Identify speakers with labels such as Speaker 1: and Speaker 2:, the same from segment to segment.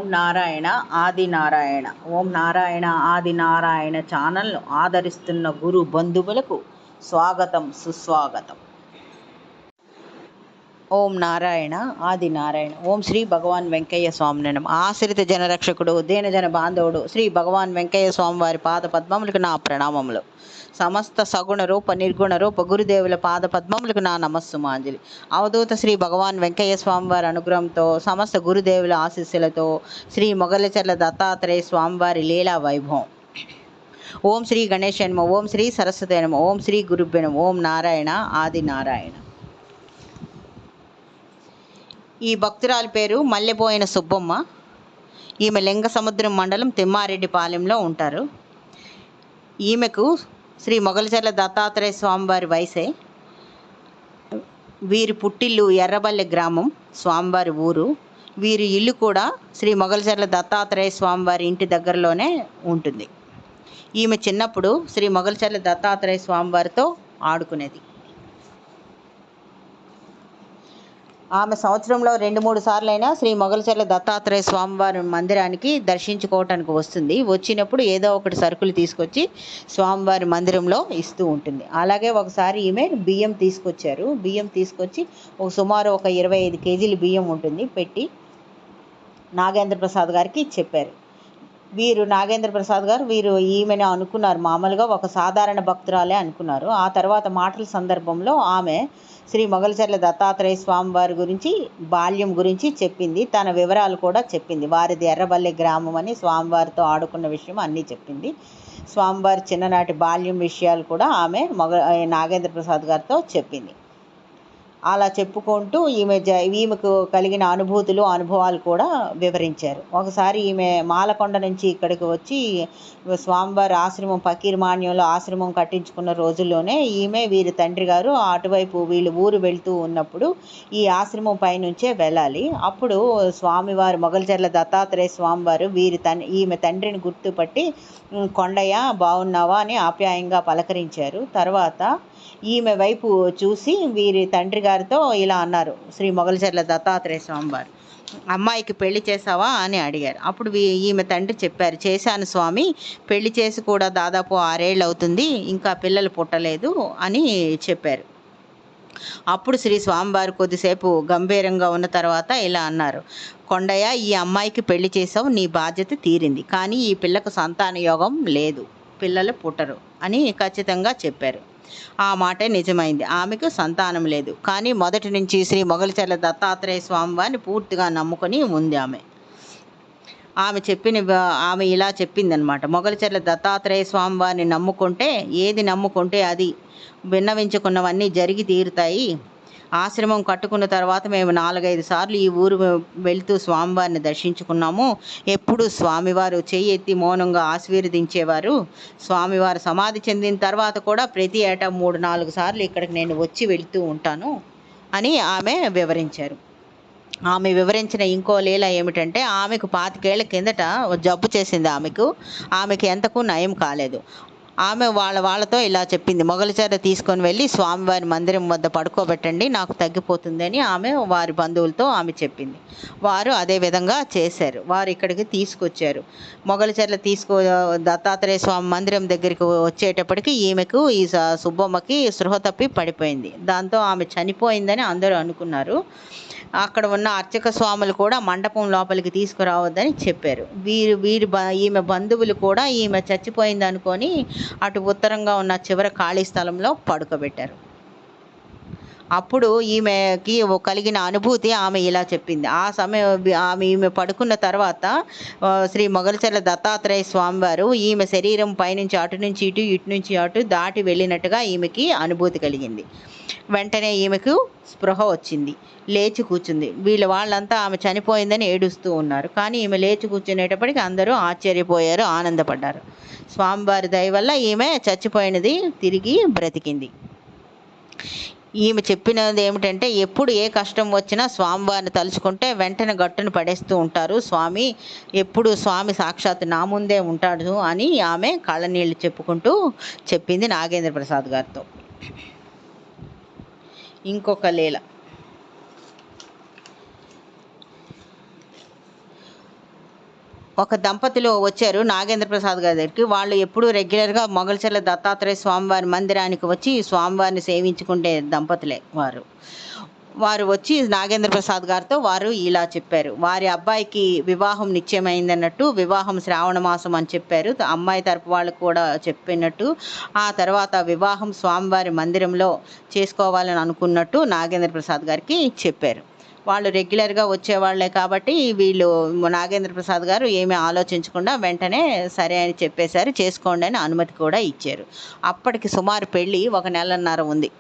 Speaker 1: ఓం నారాయణ ఆది నారాయణ. ఓం నారాయణ ఆది నారాయణ ఛానల్ను ఆదరిస్తున్న గురు బంధువులకు స్వాగతం, సుస్వాగతం. ఓం నారాయణ ఆది నారాయణ. ఓం శ్రీ భగవాన్ వెంకయ్య స్వామి నమః. ఆశ్రిత జనరక్షకుడు, దీనజన బాంధవుడు శ్రీ భగవాన్ వెంకయ్య స్వామి వారి పాద పద్మములకు నా ప్రణామములు. సమస్త సగుణ రూప నిర్గుణ రూప గురుదేవుల పాద పద్మములకు నా నమస్సుమాంజలి. అవధూత శ్రీ భగవాన్ వెంకయ్య స్వామివారి అనుగ్రహంతో, సమస్త గురుదేవుల ఆశీస్సులతో శ్రీ మొగలిచర్ల దత్తాత్రేయ స్వామివారి లీలా వైభవం. ఓం శ్రీ గణేశ నమః. ఓం శ్రీ సరస్వతి నమః. ఓం శ్రీ గురుభ్యో నమః. ఓం నారాయణ ఆది నారాయణ. ఈ భక్తురాలి పేరు మల్లెపోయిన సుబ్బమ్మ. ఈమె లింగసముద్రం మండలం తిమ్మారెడ్డిపాలెంలో ఉంటారు. ఈమెకు శ్రీ మొగలిచర్ల దత్తాత్రేయ స్వామివారి వయసే. వీరి పుట్టిల్లు ఎర్రబల్లె గ్రామం, స్వామివారి ఊరు. వీరి ఇల్లు కూడా శ్రీ మొగలిచర్ల దత్తాత్రేయ స్వామివారి ఇంటి దగ్గరలోనే ఉంటుంది. ఈమె చిన్నప్పుడు శ్రీ మొగలిచర్ల దత్తాత్రేయ స్వామివారితో ఆడుకునేది. ఆమె సంవత్సరంలో 2-3 సార్లైనా శ్రీ మొగలిచర్ల దత్తాత్రేయ స్వామివారి మందిరానికి దర్శించుకోవటానికి వస్తుంది. వచ్చినప్పుడు ఏదో ఒకటి సరుకులు తీసుకొచ్చి స్వామివారి మందిరంలో ఇస్తూ ఉంటుంది. అలాగే ఒకసారి ఈమె బియ్యం తీసుకొచ్చారు. బియ్యం తీసుకొచ్చి సుమారు ఒక 25 కేజీలు బియ్యం ఉంటుంది పెట్టి నాగేంద్ర ప్రసాద్ గారికి చెప్పారు. నాగేంద్ర ప్రసాద్ గారు ఈమెను అనుకున్నారు, మామూలుగా ఒక సాధారణ భక్తురాలే అనుకున్నారు. ఆ తర్వాత మాటల సందర్భంలో ఆమె శ్రీ మొగలిచర్ల దత్తాత్రేయ స్వామివారి గురించి, బాల్యం గురించి చెప్పింది. తన వివరాలు కూడా చెప్పింది. వారిది ఎర్రబల్లె గ్రామం అని, స్వామివారితో ఆడుకున్న విషయం అన్నీ చెప్పింది. స్వామివారి చిన్ననాటి బాల్యం విషయాలు కూడా ఆమె నాగేంద్ర ప్రసాద్ గారితో చెప్పింది. అలా చెప్పుకుంటూ ఈమెకు కలిగిన అనుభవాలు కూడా వివరించారు. ఒకసారి ఈమె మాలకొండ నుంచి ఇక్కడికి వచ్చి స్వామివారి ఆశ్రమం పకీర్మాన్యంలో ఆశ్రమం కట్టించుకున్న రోజుల్లోనే వీరి తండ్రి గారు అటువైపు వీళ్ళు ఊరు వెళ్తూ ఉన్నప్పుడు ఈ ఆశ్రమం పైనుంచే వెళ్ళాలి. అప్పుడు స్వామివారు మొగలిచర్ల దత్తాత్రేయ స్వామివారు ఈమె తండ్రిని గుర్తుపట్టి, కొండయ్య బాగున్నావా అని ఆప్యాయంగా పలకరించారు. తర్వాత ఈమె వైపు చూసి వీరి తండ్రి గారితో ఇలా అన్నారు, శ్రీ మొగలిచర్ల దత్తాత్రేయ స్వామివారు, అమ్మాయికి పెళ్లి చేసావా అని అడిగారు. అప్పుడు ఈమె తండ్రి చెప్పారు, చేశాను స్వామి, పెళ్లి చేసి కూడా దాదాపు 6 ఏళ్ళు అవుతుంది, ఇంకా పిల్లలు పుట్టలేదు అని చెప్పారు. అప్పుడు శ్రీ స్వామివారు కొద్దిసేపు గంభీరంగా ఉన్న తర్వాత ఇలా అన్నారు, కొండయ్య, ఈ అమ్మాయికి పెళ్లి చేసావు, నీ బాధ్యత తీరింది, కానీ ఈ పిల్లకు సంతాన యోగం లేదు, పిల్లలు పుట్టరు అని ఖచ్చితంగా చెప్పారు. ఆ మాటే నిజమైంది. ఆమెకు సంతానం లేదు. కానీ మొదటి నుంచి శ్రీ మొగలిచర్ల దత్తాత్రేయ స్వామివారిని పూర్తిగా నమ్ముకొని ఉంది. ఆమె ఇలా చెప్పిందనమాట, మొగలిచర్ల దత్తాత్రేయ స్వామివారిని నమ్ముకుంటే అది విన్నవించుకున్నవన్నీ జరిగి తీరుతాయి. ఆశ్రమం కట్టుకున్న తర్వాత మేము 4-5 సార్లు ఈ ఊరు వెళ్తూ స్వామివారిని దర్శించుకున్నాము. ఎప్పుడు స్వామివారు చెయ్యి ఎత్తి మౌనంగా ఆశీర్వదించేవారు. స్వామివారు సమాధి చెందిన తర్వాత కూడా ప్రతి ఏటా 3-4 సార్లు ఇక్కడికి నేను వచ్చి వెళ్తూ ఉంటాను అని ఆమె వివరించారు. ఆమె వివరించిన ఇంకో లీల ఏమిటంటే, ఆమెకు 25 ఏళ్ల కిందట జబ్బు చేసింది. ఆమెకు ఎంతకు నయం కాలేదు. ఆమె వాళ్ళతో ఇలా చెప్పింది, మొగలిచర్ల తీసుకొని వెళ్ళి స్వామివారి మందిరం వద్ద పడుకోబెట్టండి, నాకు తగ్గిపోతుంది అని వారి బంధువులతో చెప్పింది. వారు అదే విధంగా చేశారు. వారు ఇక్కడికి తీసుకొచ్చారు. మొగలిచర్ల దత్తాత్రేయ స్వామి మందిరం దగ్గరికి వచ్చేటప్పటికి ఈమెకు ఈ సుబ్బమ్మకి స్పృహ తప్పి పడిపోయింది. దాంతో ఆమె చనిపోయిందని అందరూ అనుకున్నారు. అక్కడ ఉన్న అర్చక స్వాములు కూడా మండపం లోపలికి తీసుకురావద్దని చెప్పారు. ఈమె బంధువులు కూడా ఈమె చచ్చిపోయింది అనుకొని అటు ఉత్తరంగా ఉన్న చివరి ఖాళీ స్థలంలో పడుకోబెట్టారు. అప్పుడు ఈమెకి కలిగిన అనుభూతి ఆమె ఇలా చెప్పింది. ఆ సమయం ఈమె పడుకున్న తర్వాత శ్రీ మొగలిచర్ల దత్తాత్రేయ స్వామివారు ఈమె శరీరం పైనుంచి అటు నుంచి ఇటు, ఇటు నుంచి అటు దాటి వెళ్ళినట్టుగా ఈమెకి అనుభూతి కలిగింది. వెంటనే ఈమెకు స్పృహ వచ్చింది, లేచి కూర్చుంది. వాళ్ళంతా ఆమె చనిపోయిందని ఏడుస్తూ ఉన్నారు. కానీ ఈమె లేచి కూర్చునేటప్పటికి అందరూ ఆశ్చర్యపోయారు, ఆనందపడ్డారు. స్వామివారి దయ వల్ల ఈమె చచ్చిపోయినది తిరిగి బ్రతికింది. ఈమె చెప్పినది ఏమిటంటే, ఎప్పుడు ఏ కష్టం వచ్చినా స్వామివారిని తలుచుకుంటే వెంటనే గట్టును పడేస్తూ ఉంటారు స్వామి, ఎప్పుడు స్వామి సాక్షాత్ నా ముందే ఉంటాడు అని ఆమె కళ్ళనీళ్ళు చెప్పుకుంటూ చెప్పింది నాగేంద్ర ప్రసాద్ గారితో. ఇంకొక లీల, ఒక దంపతులు వచ్చారు నాగేంద్ర ప్రసాద్ గారి దగ్గరికి. వాళ్ళు ఎప్పుడూ రెగ్యులర్‌గా మొగల్చర్ల దత్తాత్రేయ స్వామివారి మందిరానికి వచ్చి స్వామివారిని సేవించుకుండే దంపతులే వారు. వారు వచ్చి నాగేంద్ర ప్రసాద్ గారితో వారు ఇలా చెప్పారు. వారి అబ్బాయికి వివాహం నిశ్చయమైందన్నట్టు, వివాహం శ్రావణ మాసం అని చెప్పారు. అమ్మాయి తరపు వాళ్ళకి కూడా చెప్పినట్టు, ఆ తర్వాత వివాహం స్వామివారి మందిరంలో చేసుకోవాలని అనుకున్నట్టు నాగేంద్ర ప్రసాద్ గారికి చెప్పారు. వాళ్ళు రెగ్యులర్‌గా వచ్చేవాళ్ళే కాబట్టి వీళ్ళు నాగేంద్ర ప్రసాద్ గారు ఏమీ ఆలోచించకుండా వెంటనే సరే అని చెప్పేశారు. చేసుకోండి అని అనుమతి కూడా ఇచ్చారు. అప్పటికి సుమారు పెళ్ళి 1 నెలన్నర ఉంది.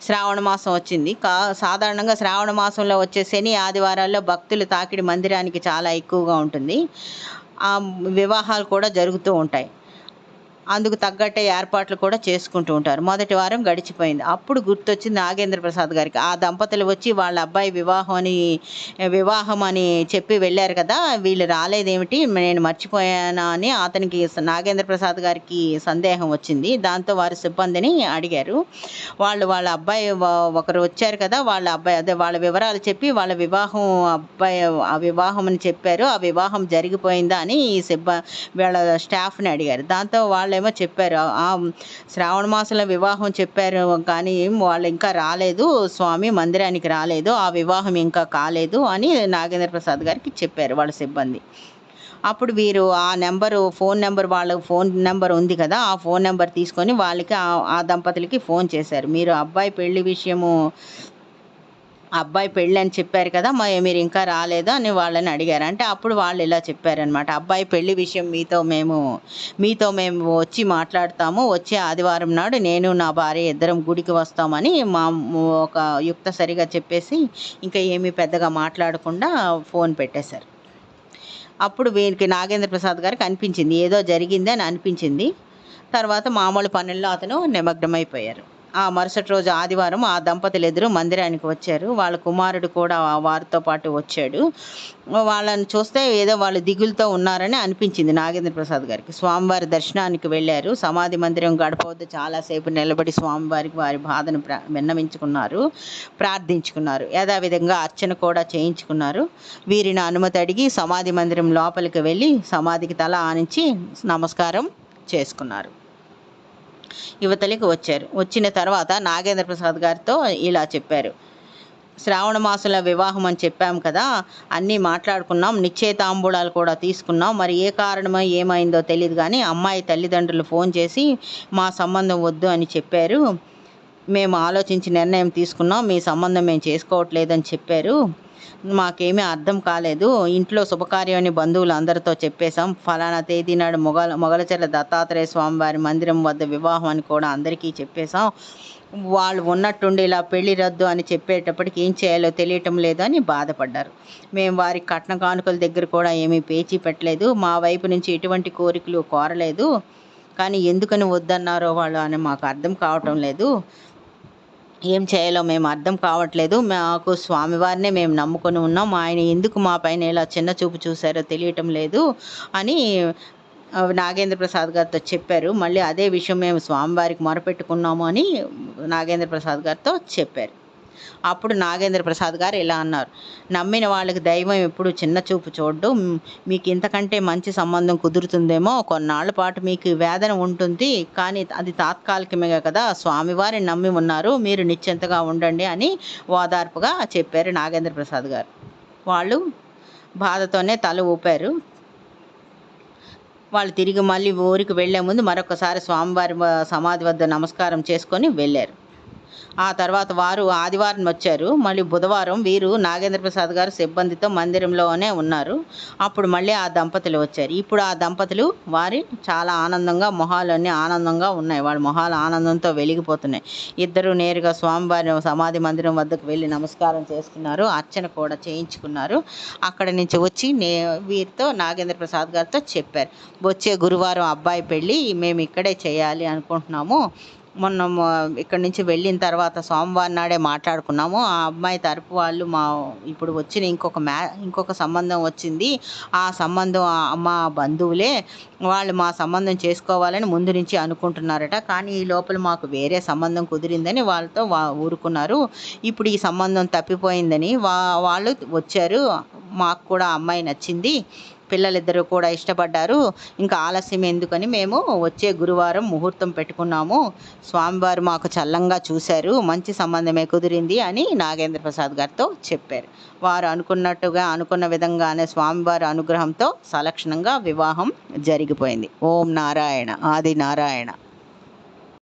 Speaker 1: శ్రావణ మాసం వచ్చింది. సాధారణంగా శ్రావణ మాసంలో వచ్చే శని, ఆదివారాల్లో భక్తుల తాకిడి మందిరానికి చాలా ఎక్కువగా ఉంటుంది. వివాహాలు కూడా జరుగుతూ ఉంటాయి. అందుకు తగ్గట్టే ఏర్పాట్లు కూడా చేసుకుంటూ ఉంటారు. మొదటి వారం గడిచిపోయింది. అప్పుడు గుర్తొచ్చింది నాగేంద్ర ప్రసాద్ గారికి. ఆ దంపతులు వచ్చి వాళ్ళ అబ్బాయి వివాహం అని చెప్పి వెళ్ళారు కదా! వీళ్ళు రాలేదేమిటి? నేను మర్చిపోయానా అని అతనికి నాగేంద్ర ప్రసాద్ గారికి సందేహం వచ్చింది. దాంతో వారు సిబ్బందిని అడిగారు. వాళ్ళ అబ్బాయి ఒకరు వచ్చారు కదా! వాళ్ళ అబ్బాయి అదే వాళ్ళ వివరాలు చెప్పి వాళ్ళ వివాహం అని చెప్పారు. ఆ వివాహం జరిగిపోయిందా అని వీళ్ళ స్టాఫ్‌ని అడిగారు. దాంతో వాళ్ళేమో చెప్పారు. శ్రావణ మాసంలో వివాహం చెప్పారు కానీ వాళ్ళు ఇంకా రాలేదు స్వామి, మందిరానికి రాలేదు. ఆ వివాహం ఇంకా కాలేదు అని నాగేంద్ర ప్రసాద్ గారికి చెప్పారు వాళ్ళ సిబ్బంది. అప్పుడు వీరు ఫోన్ నెంబర్ ఉంది కదా! ఆ ఫోన్ నెంబర్ తీసుకొని వాళ్ళకి ఆ దంపతులకి ఫోన్ చేశారు. మీరు అబ్బాయి పెళ్ళి అని చెప్పారు కదా! మీరు ఇంకా రాలేదా అని వాళ్ళని అడిగారు. అంటే అప్పుడు వాళ్ళు ఇలా చెప్పారనమాట. అబ్బాయి పెళ్లి విషయం మీతో మేము వచ్చి మాట్లాడతాము. వచ్చే ఆదివారం నాడు నేను నా భార్య ఇద్దరం గుడికి వస్తామని ఒక యుక్తసరిగా చెప్పేసి ఇంకా ఏమీ పెద్దగా మాట్లాడకుండా ఫోన్ పెట్టేశారు. అప్పుడు వీరికి నాగేంద్ర ప్రసాద్ గారికి అనిపించింది ఏదో జరిగింది అని అనిపించింది. తర్వాత మామూలు పనుల్లో అతను నిమగ్నమైపోయారు. ఆ మరుసటి రోజు ఆదివారం ఆ దంపతులిద్దరూ మందిరానికి వచ్చారు. వాళ్ళ కుమారుడు కూడా వారితో పాటు వచ్చాడు. వాళ్ళని చూస్తే ఏదో వాళ్ళు దిగులుతో ఉన్నారని అనిపించింది నాగేంద్ర ప్రసాద్ గారికి. స్వామివారి దర్శనానికి వెళ్ళారు. సమాధి మందిరం గడప వద్ద చాలాసేపు నిలబడి స్వామివారికి వారి బాధను విన్నవించుకున్నారు, ప్రార్థించుకున్నారు. యథావిధంగా అర్చన కూడా చేయించుకున్నారు. వీరిని అనుమతి అడిగి సమాధి మందిరం లోపలికి వెళ్ళి సమాధికి తల ఆనించి నమస్కారం చేసుకున్నారు. యువతలికి వచ్చారు. వచ్చిన తర్వాత నాగేంద్ర ప్రసాద్ గారితో ఇలా చెప్పారు. శ్రావణ మాసంలో వివాహం అని చెప్పాం కదా! అన్నీ మాట్లాడుకున్నాం. నిశ్చయితాంబూలాలు కూడా తీసుకున్నాం. మరి ఏ కారణమో ఏమైందో తెలీదు కానీ అమ్మాయి తల్లిదండ్రులు ఫోన్ చేసి మా సంబంధం వద్దు అని చెప్పారు. మేము ఆలోచించి నిర్ణయం తీసుకున్నాం. మీ సంబంధం మేము చేసుకోవట్లేదని చెప్పారు. మాకేమీ అర్థం కాలేదు. ఇంట్లో శుభకార్యాన్ని బంధువులు అందరితో చెప్పేశాం. ఫలానా తేదీ నాడు మొగలచెర్ల దత్తాత్రేయ స్వామివారి మందిరం వద్ద వివాహం అని కూడా అందరికీ చెప్పేశాం. వాళ్ళు ఉన్నట్టుండి ఇలా పెళ్లి రద్దు అని చెప్పేటప్పటికి ఏం చేయాలో తెలియటం లేదు అని బాధపడ్డారు. మేము వారి కట్న కానుకల దగ్గర కూడా ఏమీ పేచీ పెట్టలేదు. మా వైపు నుంచి ఎటువంటి కోరికలు కోరలేదు. కానీ ఎందుకని వద్దన్నారో వాళ్ళు అని మాకు అర్థం కావటం లేదు. ఏం చేయాలో మేము అర్థం కావట్లేదు. మాకు స్వామివారినే మేము నమ్ముకొని ఉన్నాం. ఆయన ఎందుకు మా పైన ఇలా చిన్న చూపు చూశారో తెలియటం లేదు అని నాగేంద్ర ప్రసాద్ గారితో చెప్పారు. మళ్ళీ అదే విషయం మేము స్వామివారికి మొరపెట్టుకున్నాము అని నాగేంద్ర ప్రసాద్ గారితో చెప్పారు. అప్పుడు నాగేంద్ర ప్రసాద్ గారు ఇలా అన్నారు. నమ్మిన వాళ్ళకి దైవం ఎప్పుడు చిన్న చూపు చూడడు. మీకు ఇంతకంటే మంచి సంబంధం కుదురుతుందేమో. కొన్నాళ్ల పాటు మీకు వేదన ఉంటుంది కానీ అది తాత్కాలికమే కదా. స్వామివారిని నమ్మి ఉన్నారు. మీరు నిశ్చింతగా ఉండండి అని ఓదార్పుగా చెప్పారు నాగేంద్ర ప్రసాద్ గారు. వాళ్ళు బాధతోనే తల ఊపారు. వాళ్ళు తిరిగి మళ్ళీ ఊరికి వెళ్లే ముందు మరొకసారి స్వామివారి సమాధి వద్ద నమస్కారం చేసుకొని వెళ్ళారు. ఆ తర్వాత వారు ఆదివారం వచ్చారు. మళ్ళీ బుధవారం వీరు నాగేంద్ర ప్రసాద్ గారు సిబ్బందితో మందిరంలోనే ఉన్నారు. అప్పుడు మళ్ళీ ఆ దంపతులు వచ్చారు. ఇప్పుడు ఆ దంపతులు వారి చాలా మొహాలన్నీ ఆనందంగా ఉన్నాయి. వాళ్ళ మొహాలు ఆనందంతో వెలిగిపోతున్నాయి. ఇద్దరు నేరుగా స్వామివారి సమాధి మందిరం వద్దకు వెళ్ళి నమస్కారం చేసుకున్నారు. అర్చన కూడా చేయించుకున్నారు. అక్కడి నుంచి వచ్చి వీరితో నాగేంద్ర ప్రసాద్ గారితో చెప్పారు. వచ్చే గురువారం అబ్బాయి పెళ్ళి మేము ఇక్కడే చేయాలి అనుకుంటున్నాము. మొన్న ఇక్కడి నుంచి వెళ్ళిన తర్వాత సోమవారం నాడే మాట్లాడుకున్నాము. ఆ అమ్మాయి తరపు వాళ్ళు ఇప్పుడు వచ్చిన ఇంకొక సంబంధం వచ్చింది. ఆ సంబంధం మా బంధువులే. వాళ్ళు మా సంబంధం చేసుకోవాలని ముందు నుంచి అనుకుంటున్నారట. కానీ ఈ లోపల మాకు వేరే సంబంధం కుదిరిందని వాళ్ళతో ఊరుకున్నారు. ఇప్పుడు ఈ సంబంధం తప్పిపోయిందని వాళ్ళు వచ్చారు. మాకు కూడా అమ్మాయి నచ్చింది, పిల్లలిద్దరూ కూడా ఇష్టపడ్డారు, ఇంకా ఆలస్యం ఎందుకని మేము వచ్చే గురువారం ముహూర్తం పెట్టుకున్నాము, స్వామివారు మాకు చల్లంగా చూశారు, మంచి సంబంధమే కుదిరింది అని నాగేంద్ర ప్రసాద్ గారితో చెప్పారు. వారు అనుకున్నట్టుగా అనుకున్న విధంగానే స్వామివారి అనుగ్రహంతో సలక్షణంగా వివాహం జరిగిపోయింది. ఓం నారాయణ ఆది నారాయణ.